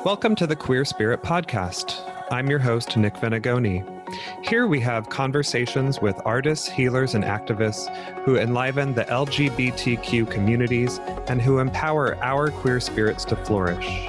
Welcome to the Queer Spirit Podcast. I'm your host, Nick Venegoni. Here we have conversations with artists, healers, and activists who enliven the LGBTQ communities and who empower our queer spirits to flourish.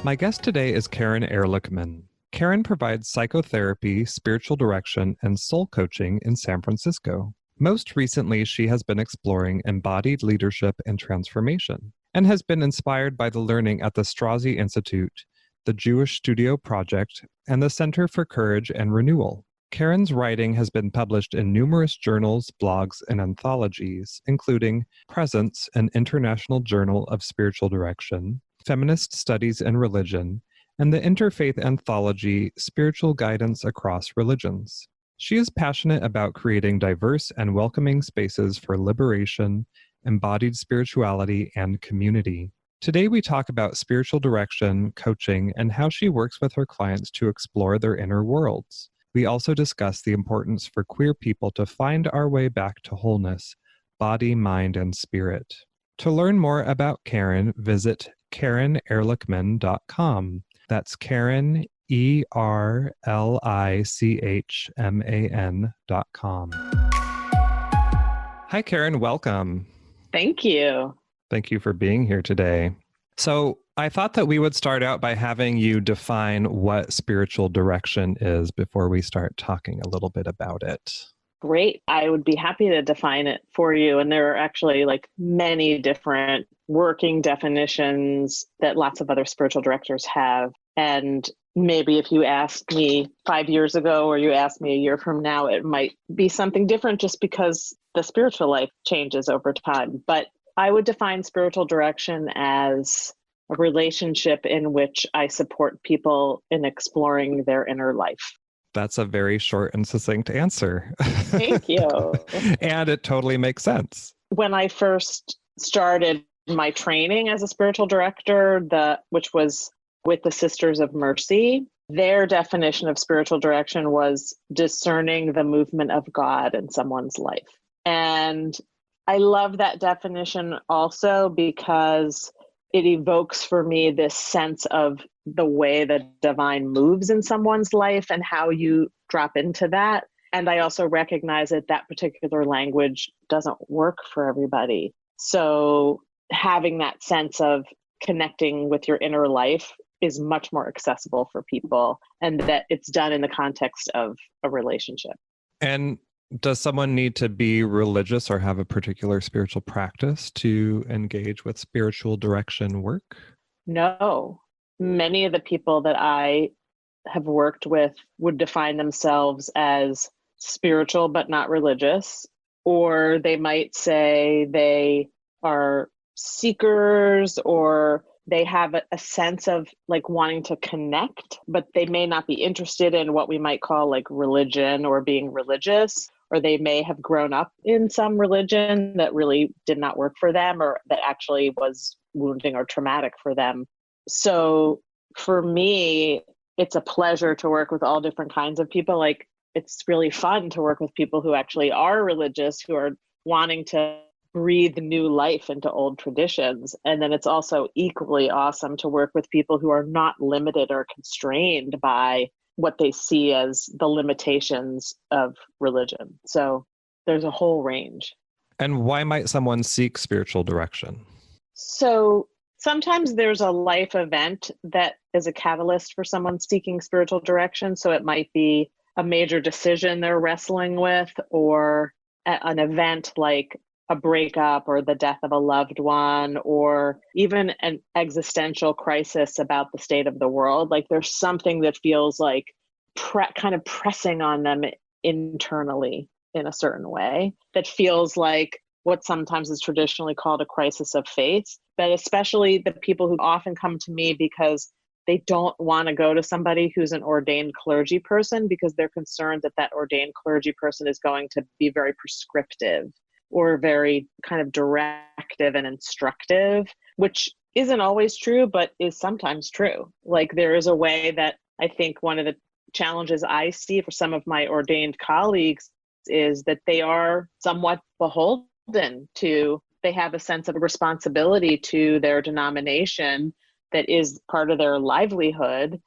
My guest today is Karen Erlichman. Karen provides psychotherapy, spiritual direction, and soul coaching in San Francisco. Most recently, she has been exploring embodied leadership and transformation, and has been inspired by the learning at the Strozzi Institute, the Jewish Studio Project, and the Center for Courage and Renewal. Karen's writing has been published in numerous journals, blogs, and anthologies, including Presence, an International Journal of Spiritual Direction, Feminist Studies and Religion, and the interfaith anthology, Spiritual Guidance Across Religions. She is passionate about creating diverse and welcoming spaces for liberation, embodied spirituality, and community. Today we talk about spiritual direction, coaching, and how she works with her clients to explore their inner worlds. We also discuss the importance for queer people to find our way back to wholeness, body, mind, and spirit. To learn more about Karen, visit KarenErlichman.com. That's Karen, ERLICHMAN.com. Hi, Karen. Welcome. Thank you. Thank you for being here today. So I thought that we would start out by having you define what spiritual direction is before we start talking a little bit about it. Great. I would be happy to define it for you. And there are actually many different working definitions that lots of other spiritual directors have. And maybe if you asked me 5 years ago or you asked me a year from now, it might be something different just because the spiritual life changes over time. But I would define spiritual direction as a relationship in which I support people in exploring their inner life. That's a very short and succinct answer. Thank you. And it totally makes sense. When I first started my training as a spiritual director, which was with the Sisters of Mercy, their definition of spiritual direction was discerning the movement of God in someone's life. And I love that definition also because it evokes for me this sense of the way the divine moves in someone's life and how you drop into that. And I also recognize that that particular language doesn't work for everybody. So having that sense of connecting with your inner life is much more accessible for people, and that it's done in the context of a relationship. And does someone need to be religious or have a particular spiritual practice to engage with spiritual direction work? No. Many of the people that I have worked with would define themselves as spiritual but not religious, or they might say they are seekers, or they have a sense of wanting to connect, but they may not be interested in what we might call religion or being religious, or they may have grown up in some religion that really did not work for them, or that actually was wounding or traumatic for them. So for me, it's a pleasure to work with all different kinds of people. It's really fun to work with people who actually are religious, who are wanting to breathe new life into old traditions. And then it's also equally awesome to work with people who are not limited or constrained by what they see as the limitations of religion. So there's a whole range. And why might someone seek spiritual direction? So sometimes there's a life event that is a catalyst for someone seeking spiritual direction. So it might be a major decision they're wrestling with, or an event like a breakup or the death of a loved one, or even an existential crisis about the state of the world. There's something that feels kind of pressing on them internally in a certain way, that feels like what sometimes is traditionally called a crisis of faith. But especially the people who often come to me because they don't want to go to somebody who's an ordained clergy person, because they're concerned that that ordained clergy person is going to be very prescriptive or very kind of directive and instructive, which isn't always true, but is sometimes true. There is a way that I think one of the challenges I see for some of my ordained colleagues is that they are somewhat beholden to they have a sense of responsibility to their denomination that is part of their livelihood,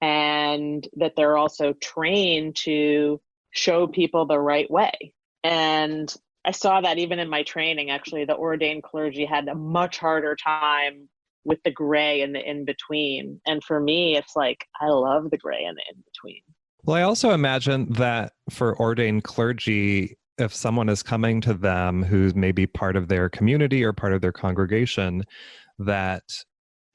and that they're also trained to show people the right way. And I saw that even in my training. Actually, the ordained clergy had a much harder time with the gray and the in-between. And for me, it's like, I love the gray and the in-between. Well, I also imagine that for ordained clergy, if someone is coming to them who's maybe part of their community or part of their congregation, that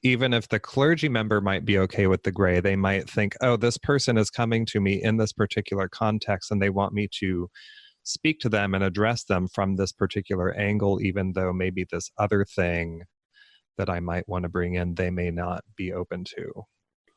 even if the clergy member might be okay with the gray, they might think, oh, this person is coming to me in this particular context and they want me to speak to them and address them from this particular angle, even though maybe this other thing that I might want to bring in, they may not be open to.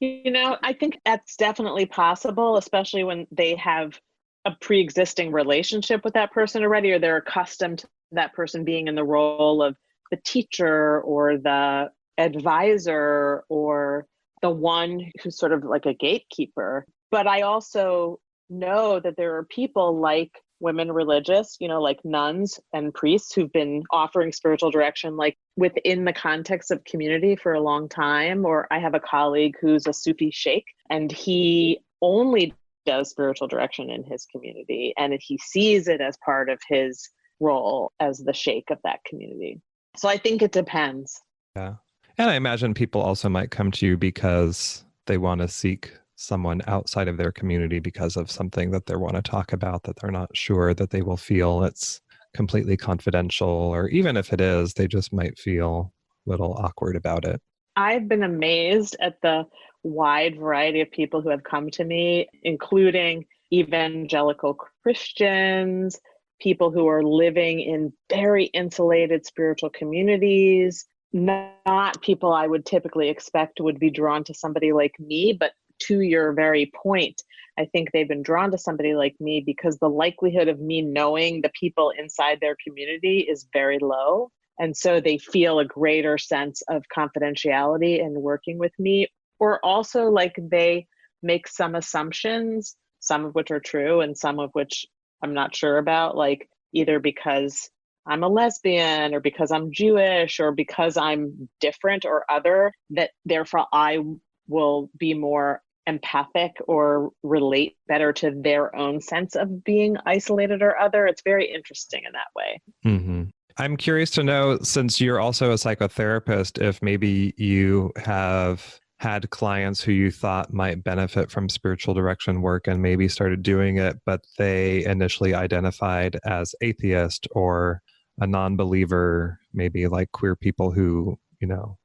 I think that's definitely possible, especially when they have a pre-existing relationship with that person already, or they're accustomed to that person being in the role of the teacher or the advisor or the one who's sort of like a gatekeeper. But I also know that there are people like women religious, like nuns and priests who've been offering spiritual direction, like within the context of community for a long time. Or I have a colleague who's a Sufi sheikh, and he only does spiritual direction in his community, and he sees it as part of his role as the sheikh of that community. So I think it depends. Yeah. And I imagine people also might come to you because they want to seek someone outside of their community because of something that they want to talk about that they're not sure that they will feel it's completely confidential, or even if it is, they just might feel a little awkward about it. I've been amazed at the wide variety of people who have come to me, including evangelical Christians, people who are living in very insulated spiritual communities, not people I would typically expect would be drawn to somebody like me. But to your very point, I think they've been drawn to somebody like me because the likelihood of me knowing the people inside their community is very low. And so they feel a greater sense of confidentiality in working with me, or also like they make some assumptions, some of which are true and some of which I'm not sure about, like either because I'm a lesbian or because I'm Jewish or because I'm different or other, that therefore I will be more empathic or relate better to their own sense of being isolated or other. It's very interesting in that way. Mm-hmm. I'm curious to know, since you're also a psychotherapist, if maybe you have had clients who you thought might benefit from spiritual direction work and maybe started doing it, but they initially identified as atheist or a non-believer, maybe like queer people who,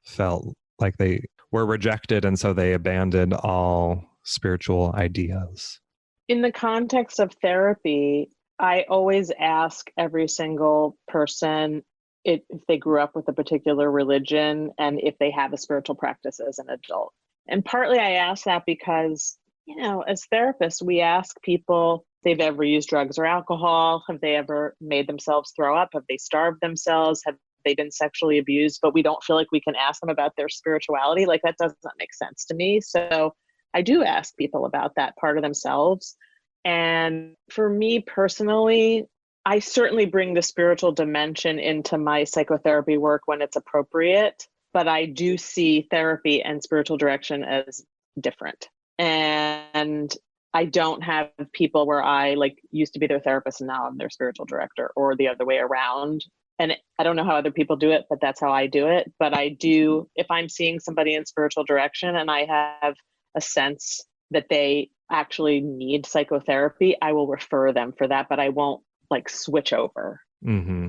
felt like they were rejected, and so they abandoned all spiritual ideas. In the context of therapy, I always ask every single person if they grew up with a particular religion and if they have a spiritual practice as an adult. And partly I ask that because, as therapists, we ask people if they've ever used drugs or alcohol. Have they ever made themselves throw up? Have they starved themselves? Have they been sexually abused? But we don't feel like we can ask them about their spirituality. Like, that doesn't make sense to me. So I do ask people about that part of themselves. And for me personally, I certainly bring the spiritual dimension into my psychotherapy work when it's appropriate, but I do see therapy and spiritual direction as different. And I don't have people where I used to be their therapist and now I'm their spiritual director, or the other way around. And I don't know how other people do it, but that's how I do it. But I do, if I'm seeing somebody in spiritual direction and I have a sense that they actually need psychotherapy, I will refer them for that, but I won't switch over. Mm-hmm.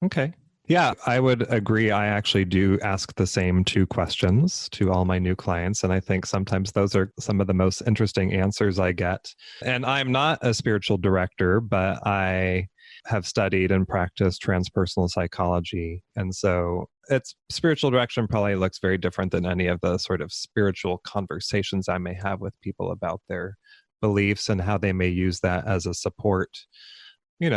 Okay. Yeah, I would agree. I actually do ask the same 2 questions to all my new clients. And I think sometimes those are some of the most interesting answers I get. And I'm not a spiritual director, but I have studied and practiced transpersonal psychology. And so it's spiritual direction probably looks very different than any of the sort of spiritual conversations I may have with people about their beliefs and how they may use that as a support.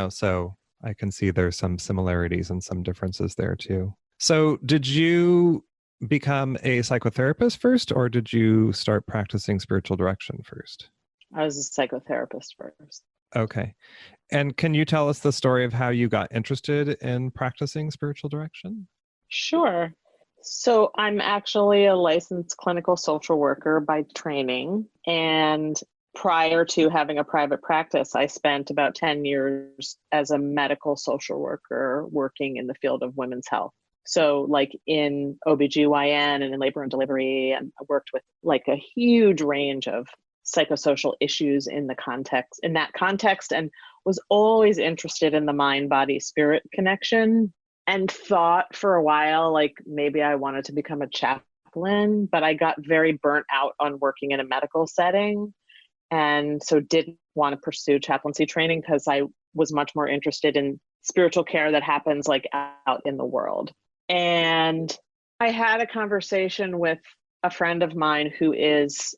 So I can see there's some similarities and some differences there too. So did you become a psychotherapist first, or did you start practicing spiritual direction first? I was a psychotherapist first. Okay. And can you tell us the story of how you got interested in practicing spiritual direction? Sure. So I'm actually a licensed clinical social worker by training. And prior to having a private practice, I spent about 10 years as a medical social worker working in the field of women's health. So like in OBGYN and in labor and delivery, and I worked with like a huge range of psychosocial issues in that context, and was always interested in the mind, body, spirit connection, and thought for a while, like maybe I wanted to become a chaplain, but I got very burnt out on working in a medical setting. And so didn't want to pursue chaplaincy training because I was much more interested in spiritual care that happens like out in the world. And I had a conversation with a friend of mine who is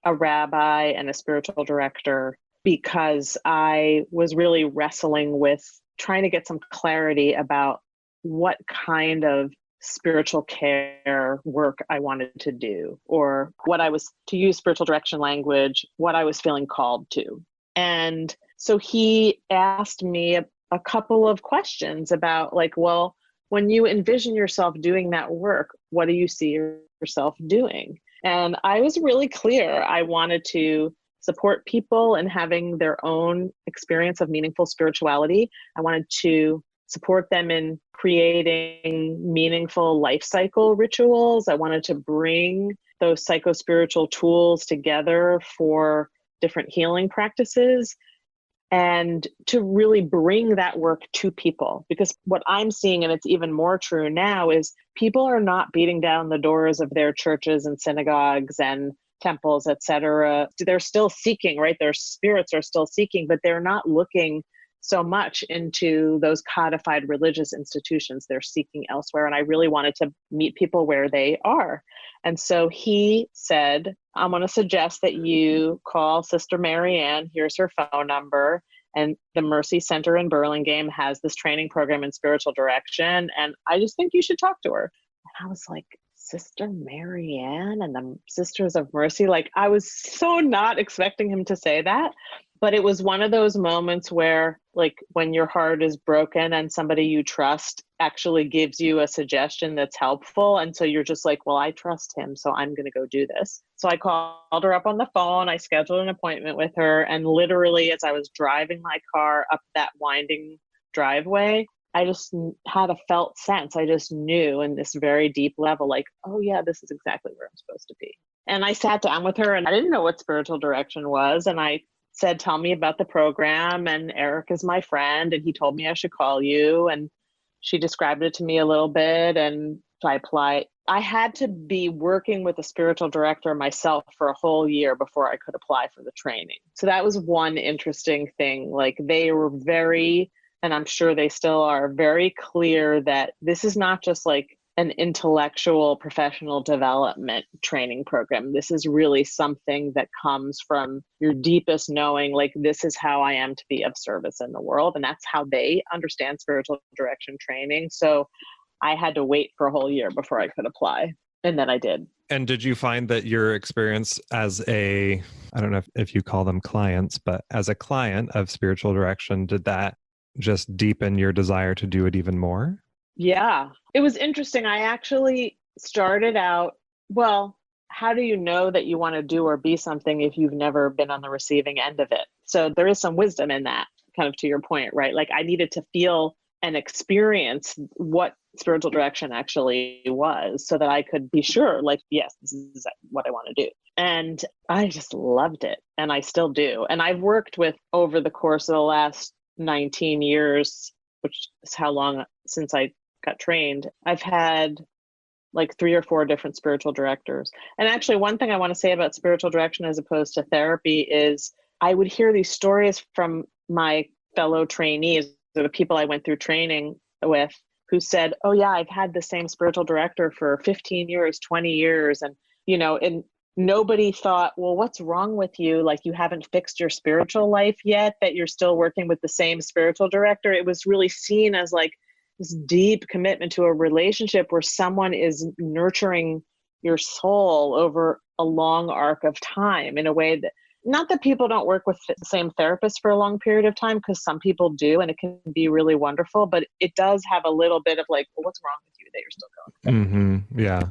a rabbi and a spiritual director, because I was really wrestling with trying to get some clarity about what kind of spiritual care work I wanted to do, or what I was, to use spiritual direction language, what I was feeling called to. And so he asked me a couple of questions about like, well, when you envision yourself doing that work, what do you see yourself doing? And I was really clear. I wanted to support people in having their own experience of meaningful spirituality. I wanted to support them in creating meaningful life cycle rituals. I wanted to bring those psycho-spiritual tools together for different healing practices, and to really bring that work to people. Because what I'm seeing, and it's even more true now, is people are not beating down the doors of their churches and synagogues and temples, etc. They're still seeking, right? Their spirits are still seeking, but they're not looking so much into those codified religious institutions. They're seeking elsewhere. And I really wanted to meet people where they are. And so he said, I'm going to suggest that you call Sister Marianne. Here's her phone number. And the Mercy Center in Burlingame has this training program in spiritual direction. And I just think you should talk to her. And I was like, Sister Marianne and the Sisters of Mercy? Like, I was so not expecting him to say that. But it was one of those moments where, like, when your heart is broken and somebody you trust actually gives you a suggestion that's helpful. And so you're just like, well, I trust him, so I'm going to go do this. So I called her up on the phone. I scheduled an appointment with her. And literally, as I was driving my car up that winding driveway, I just had a felt sense. I just knew in this very deep level, like, oh yeah, this is exactly where I'm supposed to be. And I sat down with her, and I didn't know what spiritual direction was. And I said, tell me about the program. And Eric is my friend, and he told me I should call you. And she described it to me a little bit, and I applied. I had to be working with a spiritual director myself for a whole year before I could apply for the training. So that was one interesting thing. Like, they were very, and I'm sure they still are, very clear that this is not just like an intellectual professional development training program. This is really something that comes from your deepest knowing, like, this is how I am to be of service in the world. And that's how they understand spiritual direction training. So I had to wait for a whole year before I could apply. And then I did. And did you find that your experience as I don't know if you call them clients, but as a client of spiritual direction, did that just deepen your desire to do it even more? Yeah, it was interesting. I actually started out, well, how do you know that you want to do or be something if you've never been on the receiving end of it? So there is some wisdom in that, kind of to your point, right? Like, I needed to feel and experience what spiritual direction actually was so that I could be sure, like, yes, this is what I want to do. And I just loved it. And I still do. And I've worked with, over the course of the last 19 years, which is how long since I got trained, I've had like 3 or 4 different spiritual directors. And actually, one thing I want to say about spiritual direction as opposed to therapy is I would hear these stories from my fellow trainees, or the people I went through training with, who said, oh yeah, I've had the same spiritual director for 15 years, 20 years. And, and nobody thought, well, what's wrong with you? Like, you haven't fixed your spiritual life yet, that you're still working with the same spiritual director. It was really seen as like this deep commitment to a relationship where someone is nurturing your soul over a long arc of time in a way that Not that people don't work with the same therapist for a long period of time, because some people do, and it can be really wonderful, but it does have a little bit of like, well, what's wrong with you that you're still going? Yeah.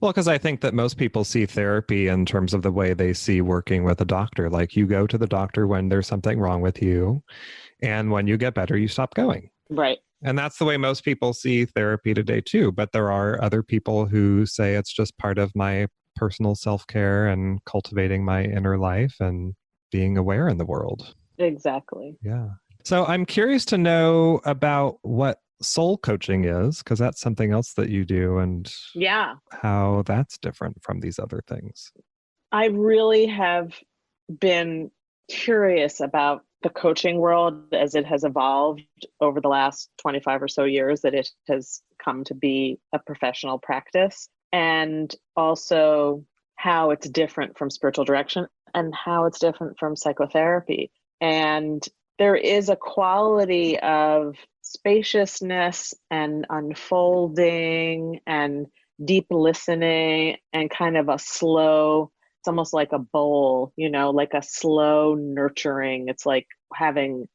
Well, because I think that most people see therapy in terms of the way they see working with a doctor. Like you go to the doctor when there's something wrong with you, and when you get better, you stop going. Right. And that's the way most people see therapy today too. But there are other people who say it's just part of my personal self-care and cultivating my inner life and being aware in the world. Exactly. Yeah. So I'm curious to know about what soul coaching is, because that's something else that you do, and how that's different from these other things. I really have been curious about the coaching world as it has evolved over the last 25 or so years that it has come to be a professional practice, and also how it's different from spiritual direction and how it's different from psychotherapy. And there is a quality of spaciousness and unfolding and deep listening and kind of a slow, it's almost like a bowl, like a slow nurturing. It's like having,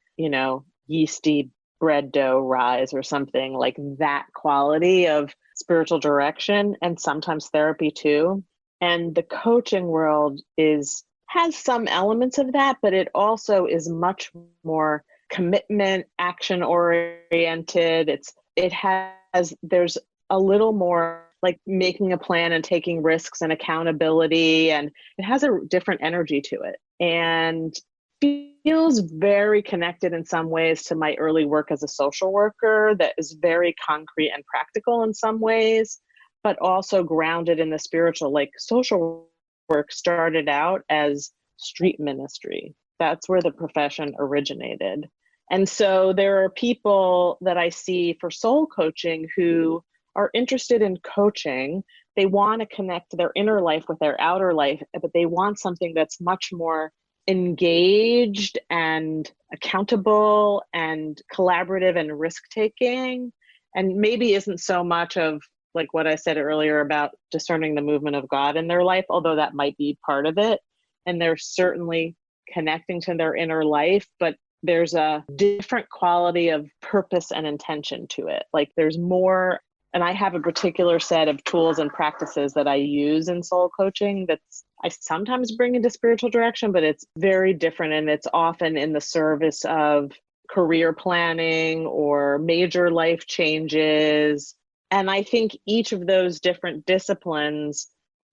yeasty bread dough rise or something, like that quality of spiritual direction, and sometimes therapy too. And the coaching world has some elements of that, but it also is much more commitment, action oriented. There's a little more like making a plan and taking risks and accountability, and it has a different energy to it, and feels very connected in some ways to my early work as a social worker that is very concrete and practical in some ways, but also grounded in the spiritual. Like social work started out as street ministry. That's where the profession originated. And so there are people that I see for soul coaching who are interested in coaching. They want to connect their inner life with their outer life, but they want something that's much more engaged and accountable and collaborative and risk-taking, and maybe isn't so much of like what I said earlier about discerning the movement of God in their life, although that might be part of it. And they're certainly connecting to their inner life, but there's a different quality of purpose and intention to it. Like there's more, and I have a particular set of tools and practices that I use in soul coaching that's I sometimes bring into spiritual direction, but it's very different, and it's often in the service of career planning or major life changes. And I think each of those different disciplines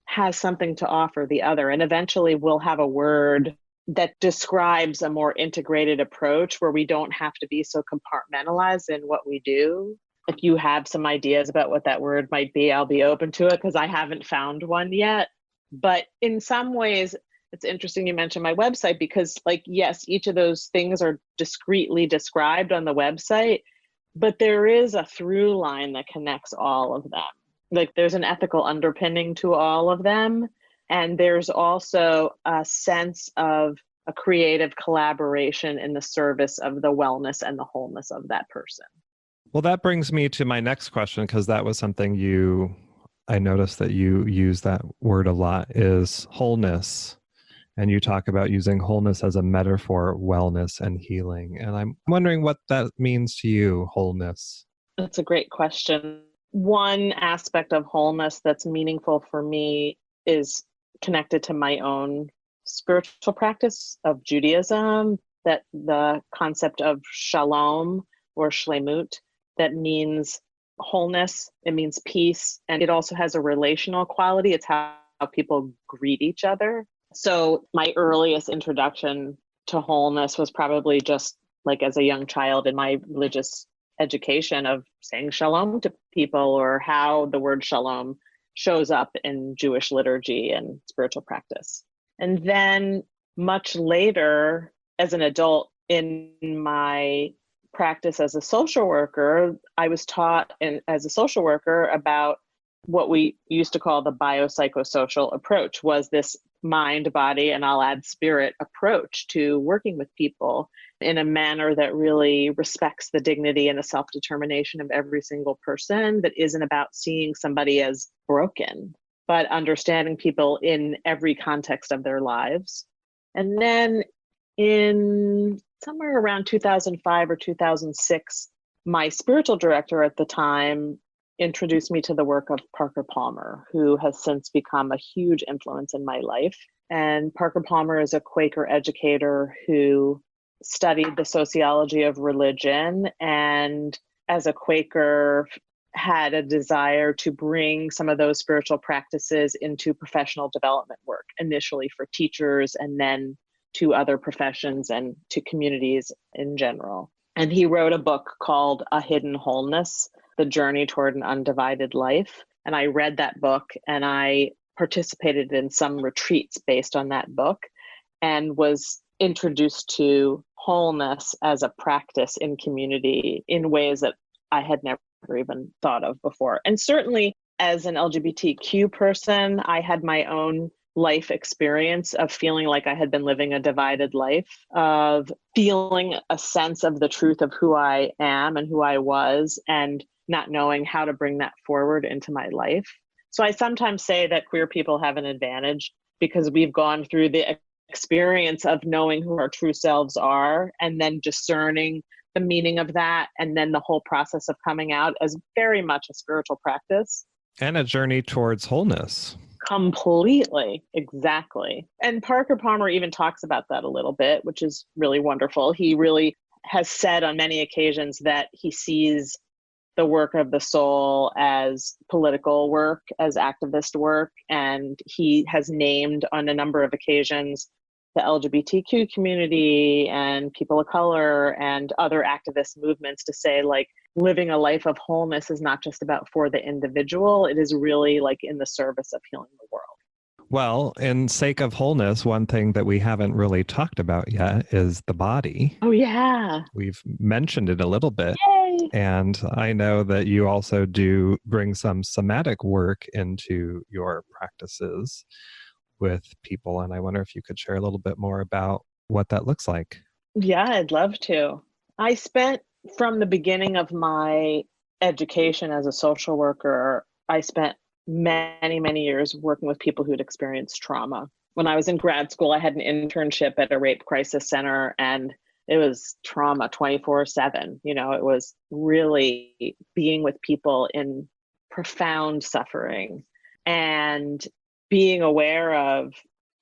has something to offer the other. And eventually we'll have a word that describes a more integrated approach where we don't have to be so compartmentalized in what we do. If you have some ideas about what that word might be, I'll be open to it because I haven't found one yet. But in some ways, it's interesting you mentioned my website because, like, yes, each of those things are discreetly described on the website, but there is a through line that connects all of them. Like there's an ethical underpinning to all of them. And there's also a sense of a creative collaboration in the service of the wellness and the wholeness of that person. Well, that brings me to my next question, because that was something I noticed that you use that word a lot, is wholeness. And you talk about using wholeness as a metaphor, wellness and healing. And I'm wondering what that means to you, wholeness. That's a great question. One aspect of wholeness that's meaningful for me is connected to my own spiritual practice of Judaism, that the concept of shalom or shlemut, that means wholeness, it means peace, and it also has a relational quality. It's how people greet each other. So my earliest introduction to wholeness was probably just like as a young child in my religious education of saying shalom to people, or how the word shalom shows up in Jewish liturgy and spiritual practice. And then much later, as an adult in my practice as a social worker, I was taught as a social worker about what we used to call the biopsychosocial approach, was this mind, body, and I'll add spirit approach to working with people in a manner that really respects the dignity and the self-determination of every single person, that isn't about seeing somebody as broken, but understanding people in every context of their lives. And then in somewhere around 2005 or 2006, my spiritual director at the time introduced me to the work of Parker Palmer, who has since become a huge influence in my life. And Parker Palmer is a Quaker educator who studied the sociology of religion, and as a Quaker had a desire to bring some of those spiritual practices into professional development work, initially for teachers and then to other professions and to communities in general. And he wrote a book called A Hidden Wholeness, The Journey Toward an Undivided Life. And I read that book and I participated in some retreats based on that book and was introduced to wholeness as a practice in community in ways that I had never even thought of before. And certainly as an LGBTQ person, I had my own life experience of feeling like I had been living a divided life, of feeling a sense of the truth of who I am and who I was, and not knowing how to bring that forward into my life. So I sometimes say that queer people have an advantage because we've gone through the experience of knowing who our true selves are and then discerning the meaning of that, and then the whole process of coming out as very much a spiritual practice. And a journey towards wholeness. Completely. Exactly. And Parker Palmer even talks about that a little bit, which is really wonderful. He really has said on many occasions that he sees the work of the soul as political work, as activist work. And he has named on a number of occasions the LGBTQ community and people of color and other activist movements to say, like, living a life of wholeness is not just about for the individual. It is really like in the service of healing the world. Well, in sake of wholeness, one thing that we haven't really talked about yet is the body. Oh, yeah. We've mentioned it a little bit. Yay. And I know that you also do bring some somatic work into your practices with people. And I wonder if you could share a little bit more about what that looks like. Yeah, I'd love to. I spent, from the beginning of my education as a social worker, I spent many, many years working with people who'd experienced trauma. When I was in grad school, I had an internship at a rape crisis center, and it was trauma 24/7. You know, it was really being with people in profound suffering and being aware of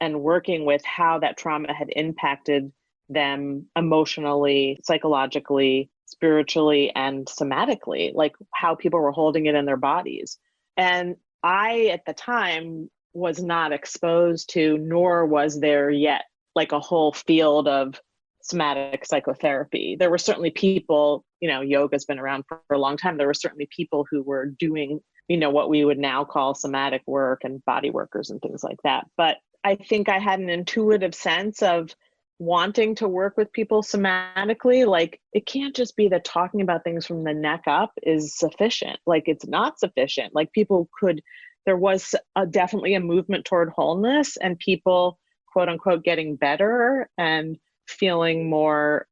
and working with how that trauma had impacted them emotionally, psychologically, spiritually, and somatically, like how people were holding it in their bodies. And I, at the time, was not exposed to, nor was there yet like a whole field of somatic psychotherapy. There were certainly people, you know, yoga's been around for a long time. There were certainly people who were doing, you know, what we would now call somatic work and body workers and things like that. But I think I had an intuitive sense of wanting to work with people somatically. Like, it can't just be that talking about things from the neck up is sufficient. Like, it's not sufficient. Like, people could, there was definitely a movement toward wholeness and people, quote unquote, getting better and feeling more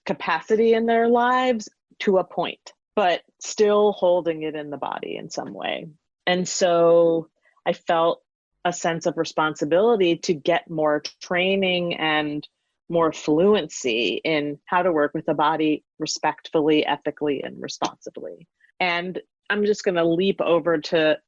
capacity in their lives to a point, but still holding it in the body in some way. And so I felt a sense of responsibility to get more training and more fluency in how to work with the body respectfully, ethically, and responsibly. And I'm just going to leap over to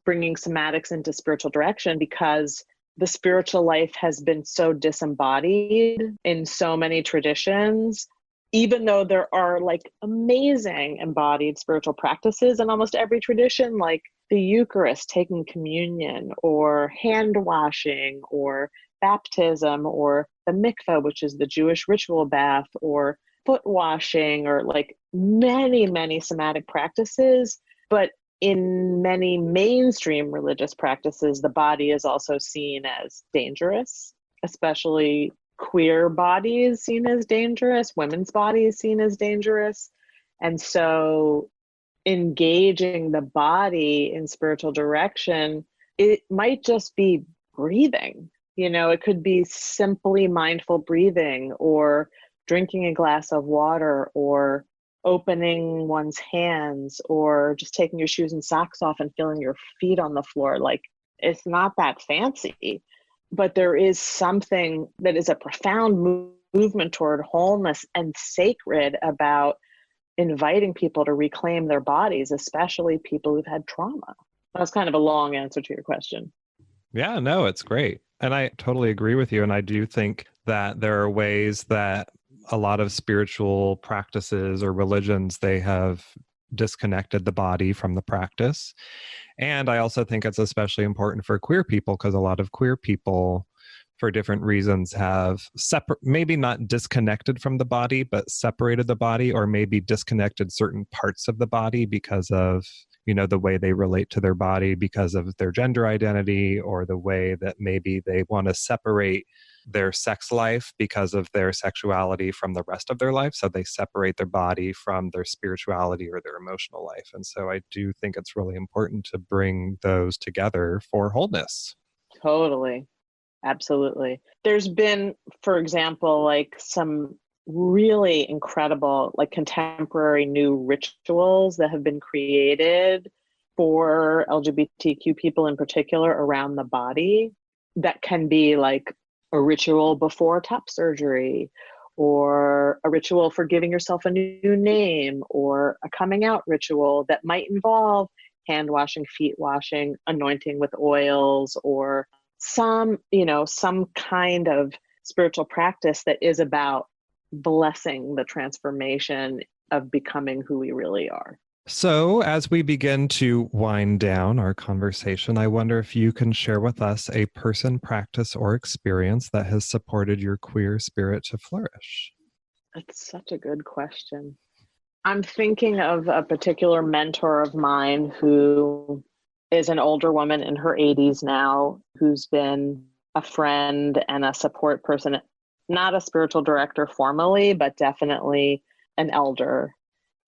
bringing somatics into spiritual direction, because the spiritual life has been so disembodied in so many traditions, even though there are like amazing embodied spiritual practices in almost every tradition, like the Eucharist, taking communion, or hand washing, or baptism, or the mikveh, which is the Jewish ritual bath, or foot washing, or like many, many somatic practices. But in many mainstream religious practices, the body is also seen as dangerous, especially queer bodies seen as dangerous, women's bodies seen as dangerous. And so engaging the body in spiritual direction, it might just be breathing. You know, it could be simply mindful breathing, or drinking a glass of water, or opening one's hands, or just taking your shoes and socks off and feeling your feet on the floor. Like, it's not that fancy, But there is something that is a profound movement toward wholeness and sacred about inviting people to reclaim their bodies, especially people who've had trauma. That's kind of a long answer to your question. Yeah, no, it's great. And I totally agree with you. And I do think that there are ways that a lot of spiritual practices or religions, they have disconnected the body from the practice. And I also think it's especially important for queer people because a lot of queer people, for different reasons, have maybe not disconnected from the body, but separated the body, or maybe disconnected certain parts of the body because of, you know, the way they relate to their body because of their gender identity, or the way that maybe they want to separate their sex life because of their sexuality from the rest of their life. So they separate their body from their spirituality or their emotional life. And so I do think it's really important to bring those together for wholeness. Totally. Absolutely. There's been, for example, like some really incredible, like contemporary new rituals that have been created for LGBTQ people in particular around the body that can be like a ritual before top surgery, or a ritual for giving yourself a new name, or a coming out ritual that might involve hand washing, feet washing, anointing with oils, or some kind of spiritual practice that is about blessing the transformation of becoming who we really are. So, as we begin to wind down our conversation, I wonder if you can share with us a person, practice, or experience that has supported your queer spirit to flourish. That's such a good question. I'm thinking of a particular mentor of mine who is an older woman in her 80s now, who's been a friend and a support person, not a spiritual director formally, but definitely an elder.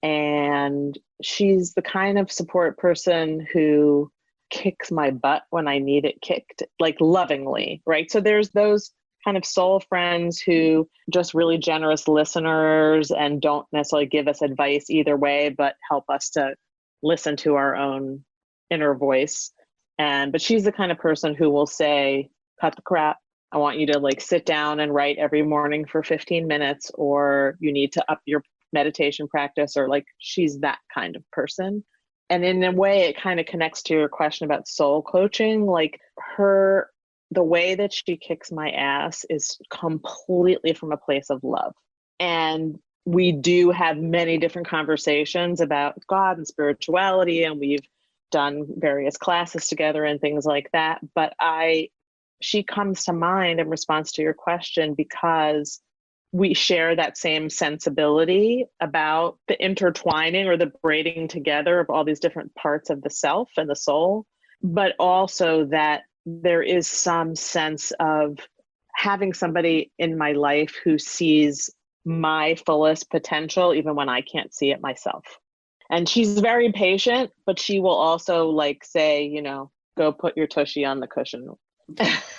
And she's the kind of support person who kicks my butt when I need it kicked, like lovingly, right? So there's those kind of soul friends who just really generous listeners and don't necessarily give us advice either way, but help us to listen to our own inner voice. But she's the kind of person who will say, cut the crap. I want you to like sit down and write every morning for 15 minutes, or you need to up your meditation practice, or like, she's that kind of person. And in a way, it kind of connects to your question about soul coaching. Like the way that she kicks my ass is completely from a place of love. And we do have many different conversations about God and spirituality, and we've done various classes together and things like that. But she comes to mind in response to your question because we share that same sensibility about the intertwining or the braiding together of all these different parts of the self and the soul, but also that there is some sense of having somebody in my life who sees my fullest potential, even when I can't see it myself. And she's very patient, but she will also like say, go put your tushy on the cushion.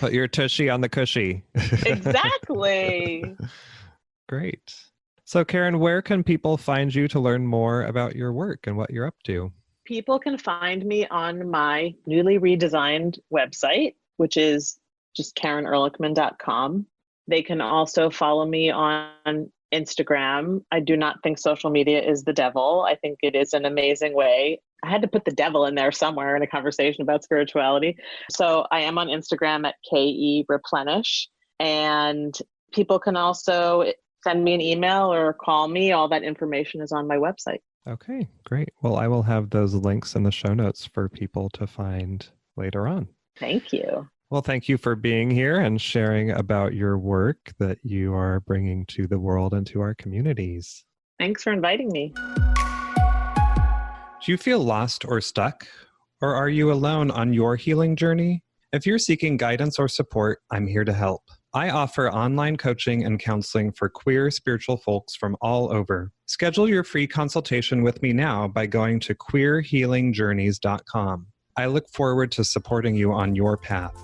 Put your tushy on the cushy. Exactly. Great. So Karen, where can people find you to learn more about your work and what you're up to? People can find me on my newly redesigned website, which is just KarenErlichman.com. They can also follow me on Instagram. I do not think social media is the devil. I think it is an amazing way. I had to put the devil in there somewhere in a conversation about spirituality. So I am on Instagram at KE_replenish. And people can also send me an email or call me. All that information is on my website. Okay, great. Well, I will have those links in the show notes for people to find later on. Thank you. Well, thank you for being here and sharing about your work that you are bringing to the world and to our communities. Thanks for inviting me. Do you feel lost or stuck? Or are you alone on your healing journey? If you're seeking guidance or support, I'm here to help. I offer online coaching and counseling for queer spiritual folks from all over. Schedule your free consultation with me now by going to queerhealingjourneys.com. I look forward to supporting you on your path.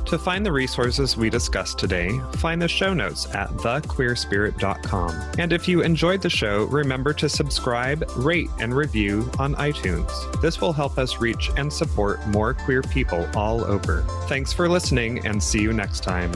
To find the resources we discussed today, find the show notes at thequeerspirit.com. And if you enjoyed the show, remember to subscribe, rate, and review on iTunes. This will help us reach and support more queer people all over. Thanks for listening, and see you next time.